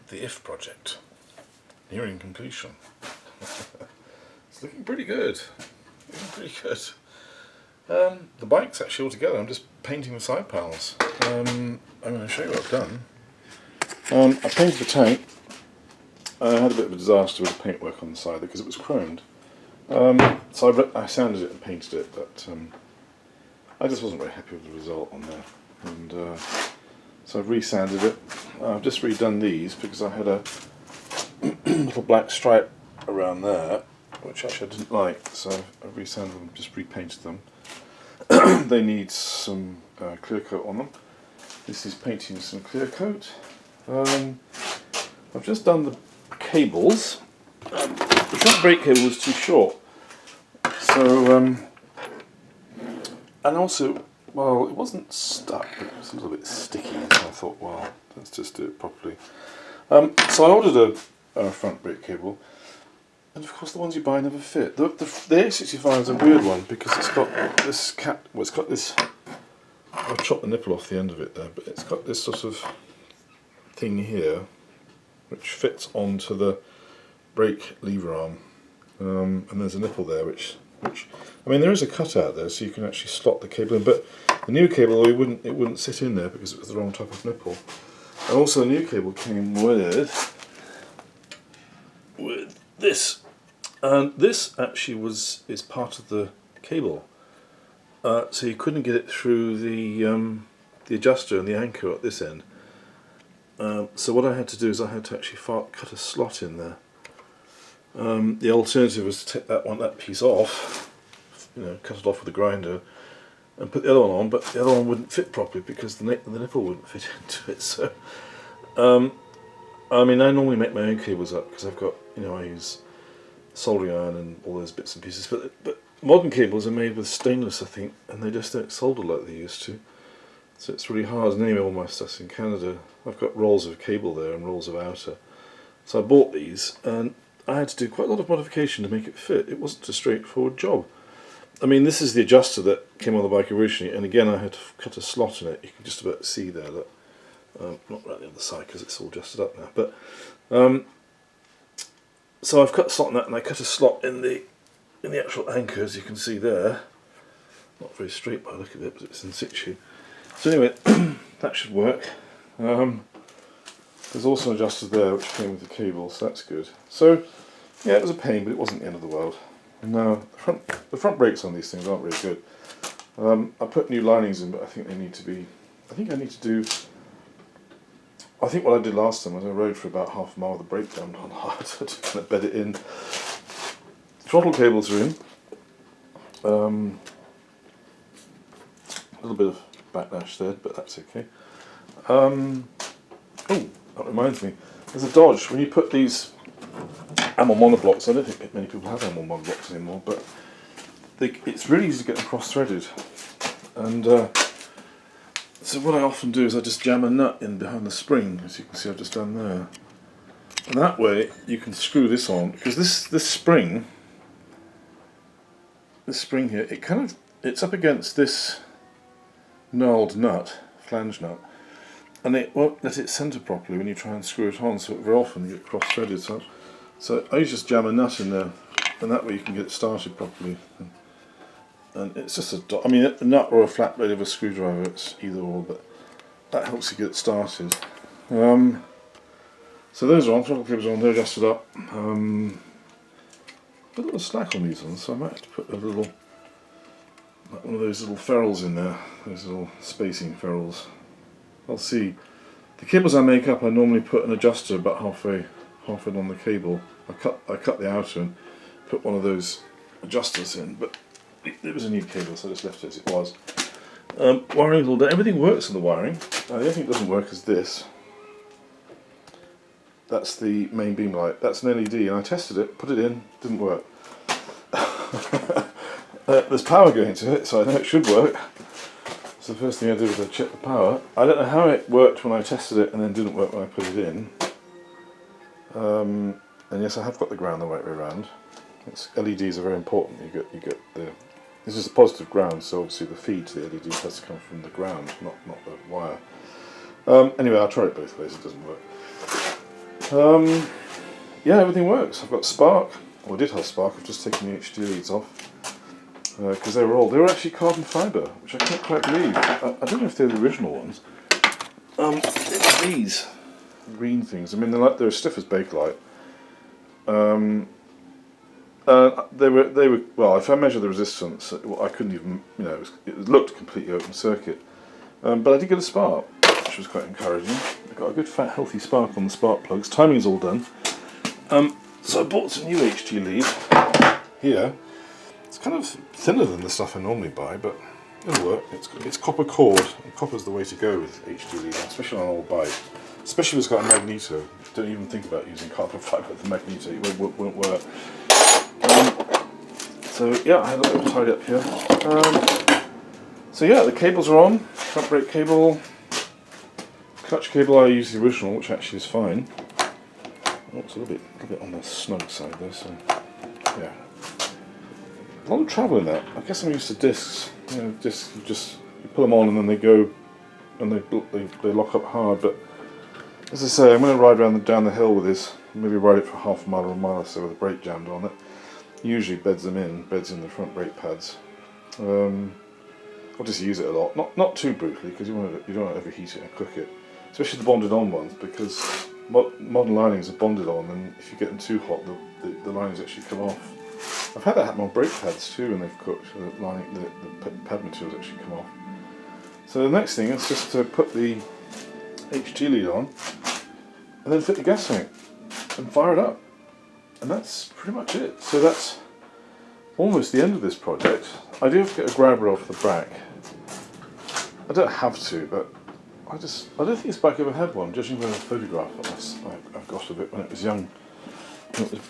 the IF project, nearing completion. It's looking pretty good. The bike's actually all together. I'm just painting the side panels. I'm going to show you what I've done. I painted the tank. I had a bit of a disaster with the paintwork on the side because it was chromed. So I sanded it and painted it, but I just wasn't very happy with the result on there. And so I've resanded it. I've just redone these because I had a little black stripe around there, which actually I didn't like, so I've resanded them, just repainted them. They need some clear coat on them. This is painting some clear coat. I've just done the cables. The front brake cable was too short, so and also, well, it wasn't stuck, but it was a little bit sticky, so I thought, well, let's just do it properly. So I ordered a front brake cable, and of course the ones you buy never fit. The A65 is a weird one because it's got this it's got this, I've chopped the nipple off the end of it there, but it's got this sort of thing here which fits onto the brake lever arm, and there's a nipple there which I mean, there is a cutout there so you can actually slot the cable in, but the new cable it wouldn't sit in there because it was the wrong type of nipple. And also the new cable came with this, and this actually is part of the cable, so you couldn't get it through the adjuster and the anchor at this end. So what I had to do is I had to actually cut a slot in there. The alternative was to take that piece off, cut it off with a grinder, and put the other one on. But the other one wouldn't fit properly because the nipple wouldn't fit into it. So, I mean, I normally make my own cables up because I've got, I use soldering iron and all those bits and pieces. But modern cables are made with stainless, I think, and they just don't solder like they used to. So it's really hard. And anyway, all my stuff's in Canada. I've got rolls of cable there and rolls of outer. So I bought these, and I had to do quite a lot of modification to make it fit. It wasn't a straightforward job. I mean, this is the adjuster that came on the bike originally, and again I had to cut a slot in it. You can just about see there, look. Not right on the other side because it's all adjusted up now. But so I've cut a slot in that, and I cut a slot in the actual anchor, as you can see there. Not very straight by the look of it, but it's in situ. So anyway, that should work. There's also an adjuster there which came with the cable, so that's good. So yeah, it was a pain, but it wasn't the end of the world. And now the front brakes on these things aren't really good. I put new linings in, but I think they need to be. I think what I did last time was I rode for about half a mile with the brake down on hard to kind of bed it in. Throttle cables are in. A little bit of backlash there, but that's okay. Oh, that reminds me. There's a dodge when you put these ammo monoblocks. I don't think many people have ammo monoblocks anymore, but it's really easy to get them cross-threaded. And so what I often do is I just jam a nut in behind the spring, as you can see I've just done there. And that way you can screw this on, because this spring here, it's up against this knurled nut, flange nut, and it won't let it centre properly when you try and screw it on, so very often you get cross-threaded. So I just jam a nut in there, and that way you can get it started properly. And it's just a nut or a flat blade of a screwdriver, it's either or, but that helps you get it started. So those are on, throttle cables are on, they're adjusted up. Got a little slack on these ones, so I might have to put one of those little ferrules in there, those little spacing ferrules. I'll see. The cables I make up, I normally put an adjuster about halfway on the cable. I cut the outer and put one of those adjusters in, but it was a new cable, so I just left it as it was. Wiring all day. Everything works in the wiring. The only thing that doesn't work is this. That's the main beam light. That's an LED, and I tested it, put it in, didn't work. There's power going to it, so I know it should work. So the first thing I did was I checked the power. I don't know how it worked when I tested it and then didn't work when I put it in. And yes, I have got the ground the right way around. LEDs are very important. You get this is a positive ground, so obviously the feed to the LED has to come from the ground, not the wire. Anyway, I'll try it both ways. It doesn't work. Yeah, everything works. I've got spark, or I did have spark, I've just taken the HD leads off because they were old. They were actually carbon fibre, which I can't quite believe. I don't know if they're the original ones. It was these green things. I mean, they're as stiff as Bakelite. They were well. If I measure the resistance, I couldn't even, it looked completely open circuit. But I did get a spark, which was quite encouraging. I got a good fat healthy spark on the spark plugs. Timing's all done. So I bought some new HT lead here. It's kind of thinner than the stuff I normally buy, but it'll work. It's copper cord, and copper's the way to go with HT lead, especially on an old bike. Especially if it's got a magneto. Don't even think about using carbon fibre with the magneto. It won't work. So yeah, I had a little bit tidy up here. So yeah, the cables are on. Front brake cable, clutch cable. I use the original, which actually is fine. Oh, it's a little bit on the snug side there. So yeah, a lot of travel in that. I guess I'm used to discs. Discs you pull them on and then they go and they lock up hard. But as I say, I'm going to ride down the hill with this. Maybe ride it for half a mile or a mile or so with the brake jammed on it. Usually beds in the front brake pads. I'll just use it a lot, not too brutally, because you don't want to overheat it and cook it, especially the bonded on ones, because modern linings are bonded on, and if you get them too hot, the linings actually come off. I've had that happen on brake pads too when they've cooked. The pad materials actually come off. So the next thing is just to put the HT lead on, and then fit the gas tank and fire it up. And that's pretty much it. So that's almost the end of this project. I do have to get a grabber off the back. I don't have to, but I don't think this bike ever had one, judging by the photograph I've got of it when it was young,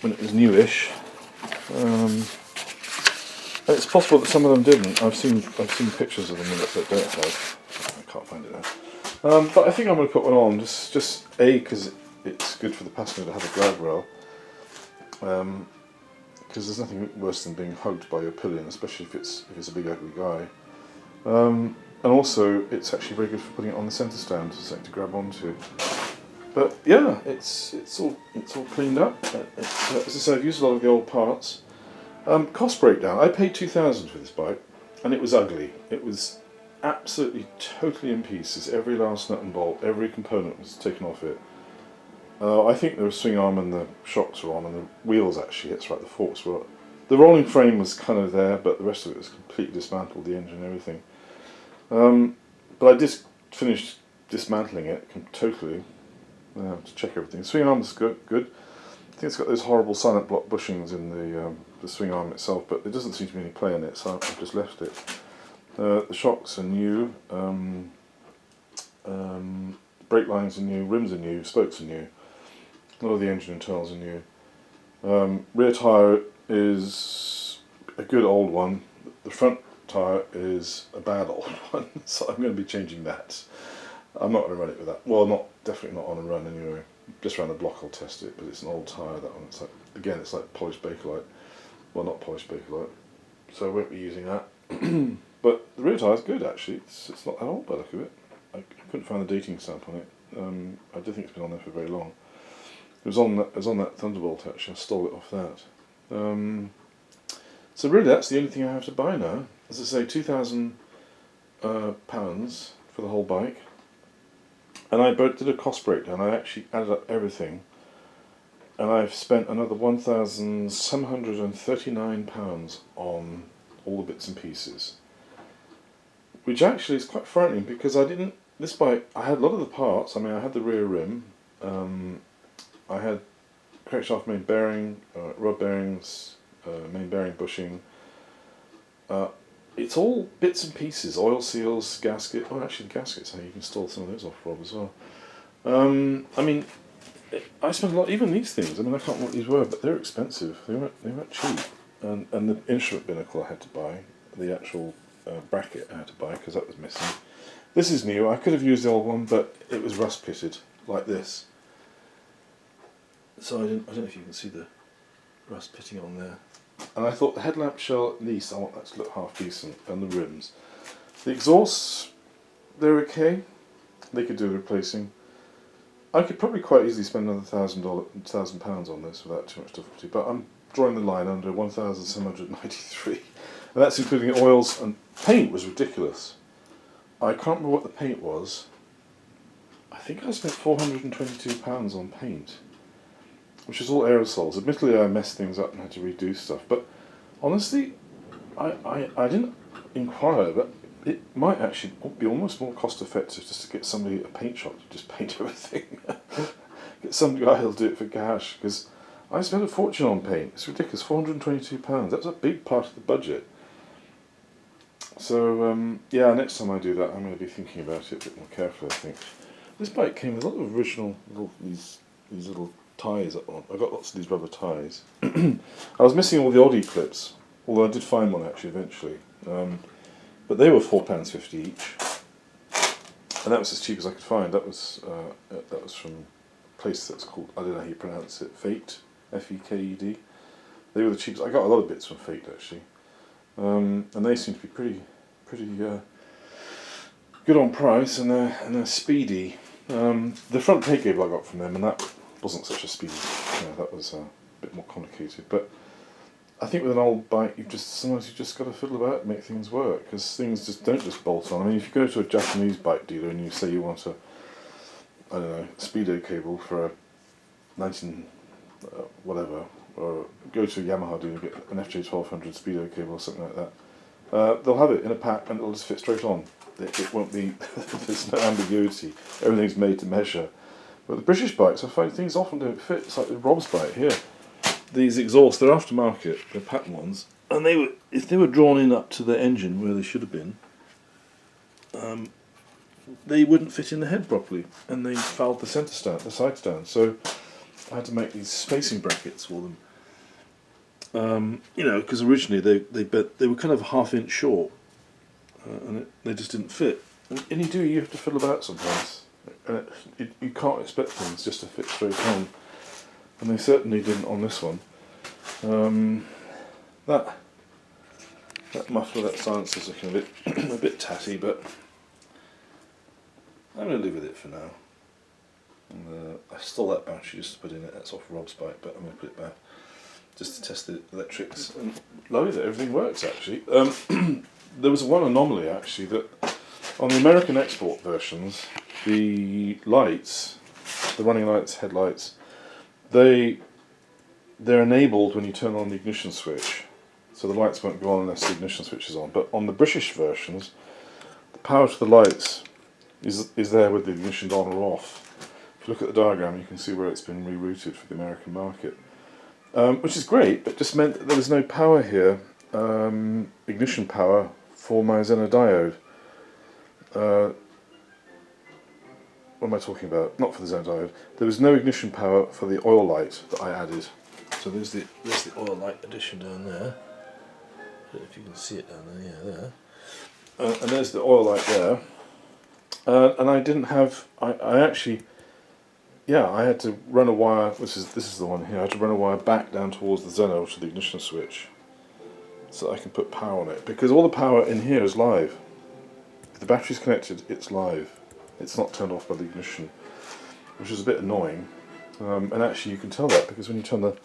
when it was newish. And it's possible that some of them didn't. I've seen pictures of them that don't have. I can't find it now. But I think I'm going to put one on, just A, because it's good for the passenger to have a grab rail. Because there's nothing worse than being hugged by your pillion, especially if it's a big ugly guy. And also, it's actually very good for putting it on the centre stand, so something to grab onto. But yeah, it's all cleaned up. As I said, I've used a lot of the old parts. Cost breakdown. I paid $2,000 for this bike, and it was ugly. It was absolutely totally in pieces. Every last nut and bolt, every component was taken off it. I think the swing arm and the shocks were on, and the wheels actually, that's right, the forks were. The rolling frame was kind of there, but the rest of it was completely dismantled, the engine and everything. But I just finished dismantling it totally to check everything. The swing arm was good. I think it's got those horrible silent block bushings in the swing arm itself, but there doesn't seem to be any play in it, so I've just left it. The shocks are new, brake lines are new, rims are new, spokes are new. A lot of the engine internals are new. Rear tyre is a good old one. The front tyre is a bad old one, so I'm going to be changing that. I'm not going to run it with that. Well, definitely not on a run anyway. Just around the block I'll test it, but it's an old tyre, that one. It's like polished Bakelite. Well, not polished Bakelite, so I won't be using that. But the rear tyre is good actually. It's not that old by the look of it. I couldn't find the dating stamp on it. I don't think it's been on there for very long. It was on that Thunderbolt actually. I stole it off that. So really, that's the only thing I have to buy now. As I say, £2,000 for the whole bike. And I did a cost breakdown. I actually added up everything, and I've spent another £1,739 on all the bits and pieces. Which actually is quite frightening, because this bike, I had a lot of the parts. I mean, I had the rear rim. I had crankshaft main bearing, rod bearings, main bearing bushing. It's all bits and pieces, oil seals, gasket. Oh, actually, the gaskets, you can install some of those off Rob as well. I mean, I spent a lot. Even these things. I mean, I can't remember what these were, but they're expensive. They weren't cheap. And the instrument binnacle I had to buy. The actual bracket I had to buy because that was missing. This is new. I could have used the old one, but it was rust pitted like this. So I don't know if you can see the rust pitting on there. And I thought the headlamp shell, at least, I want that to look half decent, and the rims. The exhausts, they're okay. They could do the replacing. I could probably quite easily spend another £1,000 on this without too much difficulty, but I'm drawing the line under 1,793, and that's including oils, and paint was ridiculous. I can't remember what the paint was. I think I spent £422 on paint, which is all aerosols. Admittedly, I messed things up and had to redo stuff, but honestly, I didn't inquire, but it might actually be almost more cost effective just to get somebody at a paint shop to just paint everything. Get some guy who'll do it for cash, because I spent a fortune on paint. It's ridiculous, £422. That was a big part of the budget. So yeah, next time I do that, I'm going to be thinking about it a bit more carefully, I think. This bike came with a lot of original these little ties up on. I got lots of these rubber ties. I was missing all the oddie clips, although I did find one actually eventually. But they were £4.50 each, and that was as cheap as I could find. That was from a place that's called, I don't know how you pronounce it, Fate, F-E-K-E-D. They were the cheapest. I got a lot of bits from Fate actually, and they seem to be pretty good on price, and they're speedy. The front peg cable I got from them, and that wasn't such a speedy. That was a bit more complicated, but I think with an old bike, sometimes you just got to fiddle about and make things work, because things don't just bolt on. I mean, if you go to a Japanese bike dealer and you say you want a speedo cable for a 19 whatever, or go to a Yamaha dealer and get an FJ1200 speedo cable or something like that, they'll have it in a pack and it'll just fit straight on. It won't be, there's no ambiguity. Everything's made to measure. But the British bikes, I find things often don't fit. It's like the Rob's bike here. These exhausts, they're aftermarket, they're patent ones, and if they were drawn in up to the engine where they should have been, they wouldn't fit in the head properly, and they fouled the side stand. So I had to make these spacing brackets for them. Because originally they were kind of a half-inch short, and they just didn't fit. And you have to fiddle about sometimes, and you can't expect things just to fit straight on. And they certainly didn't on this one. That muffler, that silencer's looking a bit tatty, but I'm going to live with it for now. And I stole that battery just to put in it. That's off Rob's bike, but I'm going to put it back just to test the electrics. And load it, everything works actually. There was one anomaly actually, that on the American export versions, the lights, the running lights, headlights, they're enabled when you turn on the ignition switch, so the lights won't go on unless the ignition switch is on. But on the British versions, the power to the lights is there with the ignition on or off. If you look at the diagram, you can see where it's been rerouted for the American market, which is great, but just meant that there was no power here, ignition power for my Xeno diode. What am I talking about? Not for the Xeno diode. There was no ignition power for the oil light that I added. So there's the oil light addition down there. I don't know if you can see it down there. Yeah, there. And there's the oil light there. And I didn't have. I actually. Yeah, I had to run a wire. This is the one here. I had to run a wire back down towards the Xeno to the ignition switch, so that I can put power on it. Because all the power in here is live. If the battery's connected, it's live. It's not turned off by the ignition, which is a bit annoying. And actually you can tell that because when you turn the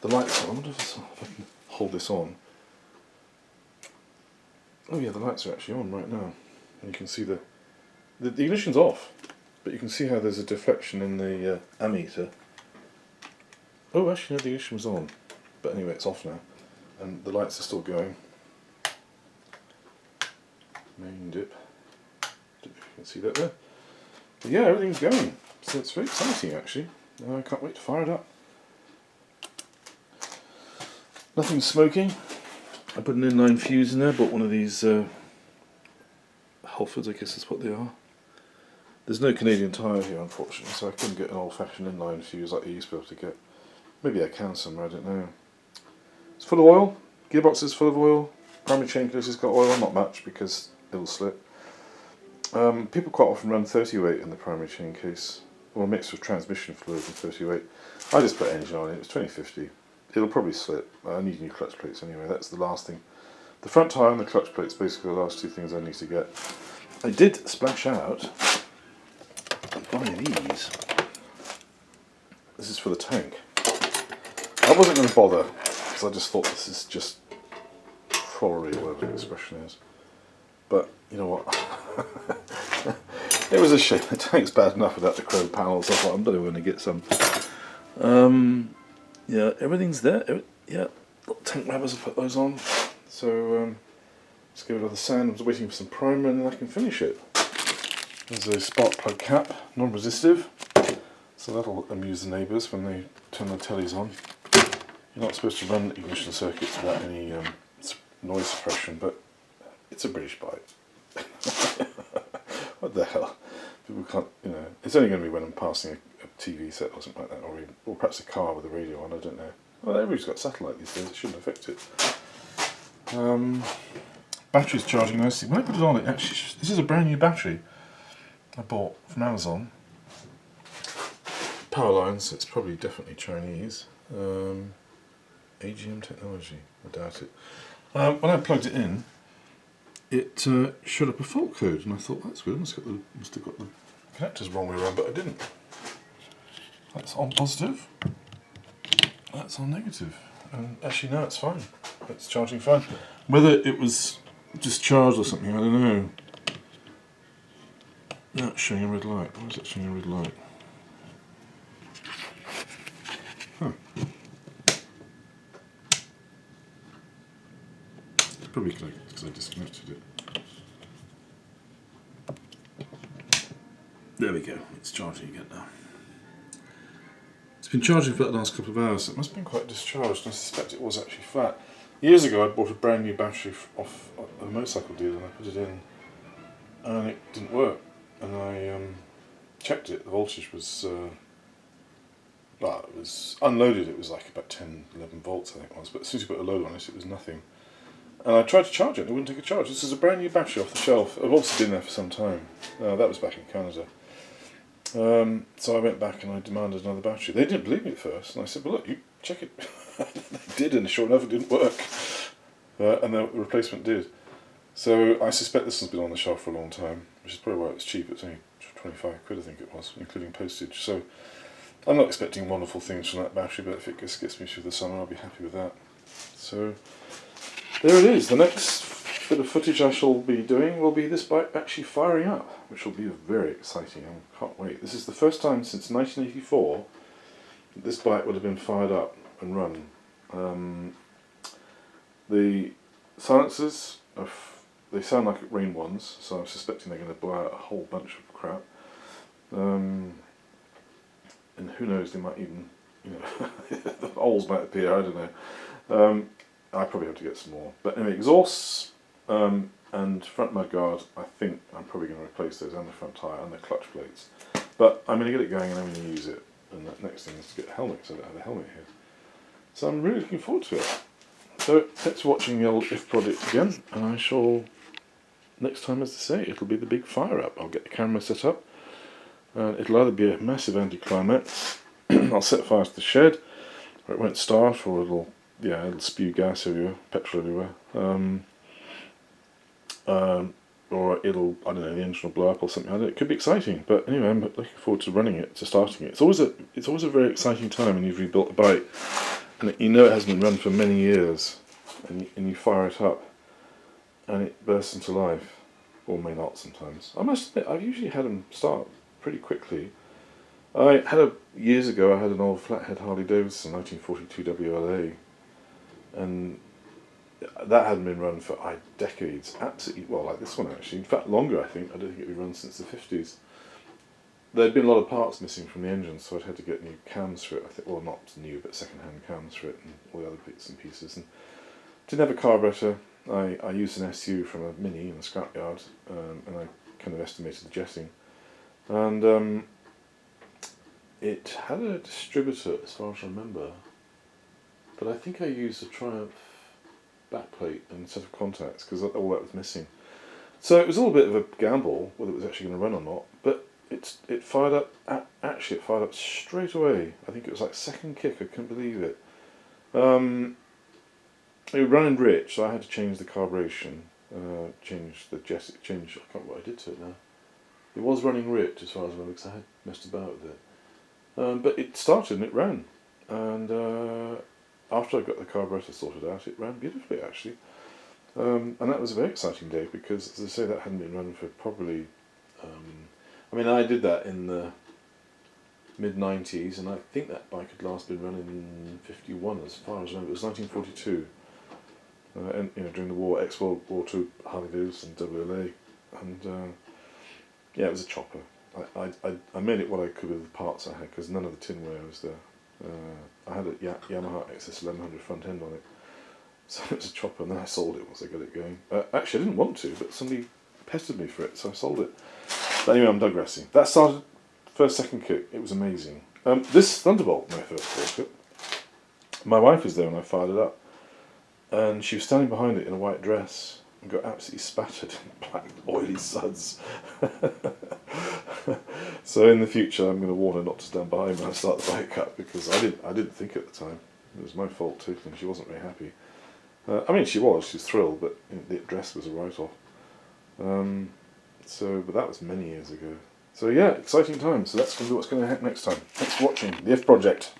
lights on, I wonder if I can hold this on. Oh yeah, the lights are actually on right now. And you can see the ignition's off, but you can see how there's a deflection in the ammeter. Oh, actually no, the ignition was on. But anyway, it's off now. And the lights are still going. Main dip. Don't know if you can see that there. But yeah, everything's going. So it's very exciting actually. I can't wait to fire it up. Nothing's smoking. I put an inline fuse in there, bought one of these Halfords, I guess is what they are. There's no Canadian Tire here unfortunately, so I couldn't get an old fashioned inline fuse like I used to be able to get. Maybe I can somewhere, I don't know. It's full of oil, gearbox is full of oil, primary chain case has got oil, not much because it'll slip. People quite often run 30-weight in the primary chain case, or a mix of transmission fluid and 30-weight. I just put engine on it, it's 2050. It'll probably slip. I need new clutch plates anyway, that's the last thing. The front tyre and the clutch plates basically the last two things I need to get. I did splash out and buy these. this is for the tank. I wasn't going to bother, because I just thought this is just probably whatever the expression is. But, you know what, it was a shame. The tank's bad enough without the chrome panels. I thought, I'm not even going to get some. Yeah, everything's there. Yeah, little tank rubbers, I'll put those on. So, let's give it another sand. I was waiting for some primer and then I can finish it. There's a spark plug cap, non-resistive. So that'll amuse the neighbours when they turn their tellies on. You're not supposed to run ignition circuits without any noise suppression, but it's a British bike. What the hell? People can't, you know, it's only going to be when I'm passing a TV set or something like that, or perhaps a car with a radio on, I don't know. Well, everybody's got satellite these days, it shouldn't affect it. Battery's charging nicely. When I put it on, it actually, this is a brand new battery I bought from Amazon. Power lines, it's probably definitely Chinese. AGM technology, I doubt it. When I plugged it in, it showed up a fault code, and I thought, that's weird, I must have got the connectors wrong way around, but I didn't. That's on positive, that's on negative, and actually no, it's fine. It's charging fine. Whether it was discharged or something, I don't know. That's showing a red light. Why is that showing a red light? Huh. Probably because I disconnected it. There we go, it's charging again now. It's been charging for the last couple of hours, so it must have been quite discharged, and I suspect it was actually flat. Years ago I bought a brand new battery off a motorcycle dealer and I put it in and it didn't work. And I checked it, the voltage was, well, it was unloaded, it was like about 10, 11 volts I think it was, but as soon as you put a load on it, it was nothing. And I tried to charge it and it wouldn't take a charge. This is a brand new battery off the shelf. I've also been there for some time. That was back in Canada. So I went back and I demanded another battery. They didn't believe me at first, and I said, well look, you check it. They did, and sure enough it didn't work. And the replacement did. So I suspect this has been on the shelf for a long time, which is probably why it was cheap. It's only 25 quid I think it was, including postage. So I'm not expecting wonderful things from that battery, but if it just gets me through the summer, I'll be happy with that. So there it is. The next bit of footage I shall be doing will be this bike actually firing up, which will be very exciting. I can't wait. This is the first time since 1984 that this bike would have been fired up and run. The silencers, they sound like rain ones, so I'm suspecting they're going to blow out a whole bunch of crap. And who knows, they might even, you know, the holes might appear, I don't know. I probably have to get some more. But anyway, exhausts and front mudguard, I think I'm probably going to replace those, and the front tyre and the clutch plates. But I'm going to get it going and I'm going to use it. And the next thing is to get a helmet, because I don't have a helmet here. So I'm really looking forward to it. So thanks for watching the old If project again, and I shall, next time, as I say, it'll be the big fire up. I'll get the camera set up, and it'll either be a massive anticlimax, I'll set fire to the shed, or it won't start, or it'll spew gas everywhere, petrol everywhere, or it'll, I don't know, the engine will blow up or something. I don't know. It could be exciting, but anyway, I'm looking forward to running it, to starting it. It's always a very exciting time when you've rebuilt a bike, and you know it hasn't been run for many years, and you fire it up, and it bursts into life, or may not sometimes. I must admit, I've usually had them start pretty quickly. Years ago I had an old flathead Harley Davidson 1942 WLA, and that hadn't been run for decades, absolutely, well, like this one actually, in fact longer I think. I don't think it'd been run since the 50s. There'd been a lot of parts missing from the engine, so I'd had to get new cams for it, I think, well not new, but second-hand cams for it, and all the other bits and pieces. And didn't have a carburetor. I used an SU from a Mini in the scrapyard, and I kind of estimated the jetting. And it had a distributor, as far as I remember, but I think I used a Triumph backplate and a set of contacts, because all that was missing. So it was a little bit of a gamble whether it was actually going to run or not, but it fired up, actually it fired up straight away. I think it was like second kick, I couldn't believe it. It was running rich, so I had to change the carburation, change the jet, I can't remember what I did to it now. It was running rich as far as I remember, because I had messed about with it. But it started and it ran. And after I got the carburetor sorted out, it ran beautifully actually. And that was a very exciting day because, as I say, that hadn't been run for probably... I mean, I did that in the mid-90s, and I think that bike had last been run in 51 as far as I remember. It was 1942. And during the war, ex-World War II Harley Davidson WLA, and yeah, it was a chopper. I made it what I could with the parts I had because none of the tinware was there. I had a Yamaha XS 1100 front end on it, so it was a chopper, and then I sold it once I got it going. Actually, I didn't want to, but somebody pestered me for it, so I sold it. But anyway, I'm digressing. That started first, second kick. It was amazing. This Thunderbolt, my first bought it. My wife was there when I fired it up, and she was standing behind it in a white dress and got absolutely spattered in black oily suds. So in the future, I'm going to warn her not to stand behind when I start the bike up, because I didn't think at the time. It was my fault too, and she wasn't very happy. I mean, she was thrilled, but the dress was a write-off. But that was many years ago. So yeah, exciting times. So that's going to be what's going to happen next time. Thanks for watching the F Project.